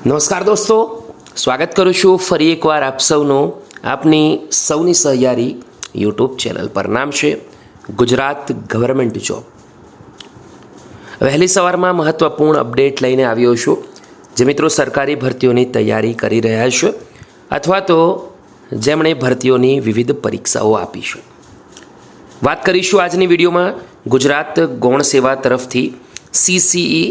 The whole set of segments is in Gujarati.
નમસ્કાર દોસ્તો, સ્વાગત કરું છું ફરી એકવાર આપ સૌનું આપની સૌની સહયારી યુટ્યુબ ચેનલ પર. નામ છે ગુજરાત ગવર્મેન્ટ જોબ. વહેલી સવારમાં મહત્ત્વપૂર્ણ અપડેટ લઈને આવ્યો છું. જે મિત્રો સરકારી ભરતીઓની તૈયારી કરી રહ્યા છે અથવા તો જેમણે ભરતીઓની વિવિધ પરીક્ષાઓ આપી છે, વાત કરીશું આજની વિડીયોમાં ગુજરાત ગૌણ સેવા તરફથી CCE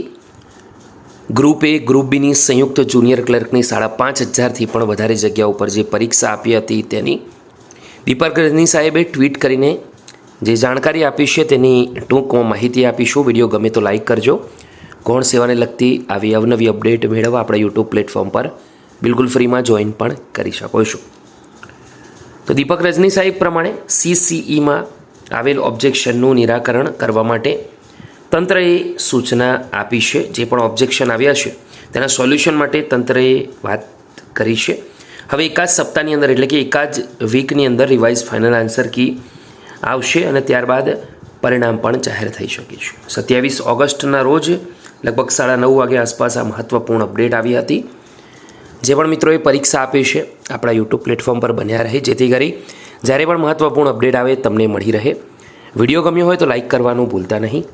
ગ્રુપ એ ગ્રુપ બીની સંયુક્ત જુનિયર ક્લર્કની 5,500થી પણ વધારે જગ્યાઓ પર જે પરીક્ષા આપી હતી તેની દીપક રજની સાહેબે ટ્વીટ કરીને જે જાણકારી આપી છે તેની ટૂંકમાં માહિતી આપીશું. વિડીયો ગમે તો લાઇક કરજો. ગૌણ સેવાને લગતી આવી અવનવી અપડેટ મેળવવા આપણા યુટ્યુબ પ્લેટફોર્મ પર બિલકુલ ફ્રીમાં જોઈન પણ કરી શકો છો. તો દીપક રજની સાહેબ પ્રમાણે CCEમાં આવેલ ઓબ્જેક્શનનું નિરાકરણ કરવા માટે તંત્રએ સૂચના આપી છે. જે પણ ઓબ્જેક્શન આવ્યા છે તેના સોલ્યુશન માટે તંત્રએ વાત કરી છે. હવે એકાદ સપ્તાહની અંદર એટલે કે એકાદ વીકની અંદર રિવાઇઝ ફાઇનલ આન્સર કી આવશે અને ત્યારબાદ પરિણામ પણ જાહેર થઈ શકે છે. 27 ઓગસ્ટના રોજ લગભગ 9:30 વાગ્યા આસપાસ આ મહત્ત્વપૂર્ણ અપડેટ આવી હતી. જે પણ મિત્રોએ પરીક્ષા આપી છે આપણા યુટ્યુબ પ્લેટફોર્મ પર બન્યા રહે, જેથી કરી જ્યારે પણ મહત્ત્વપૂર્ણ અપડેટ આવે તમને મળી રહે. વિડીયો ગમ્યો હોય તો લાઇક કરવાનું ભૂલતા નહીં.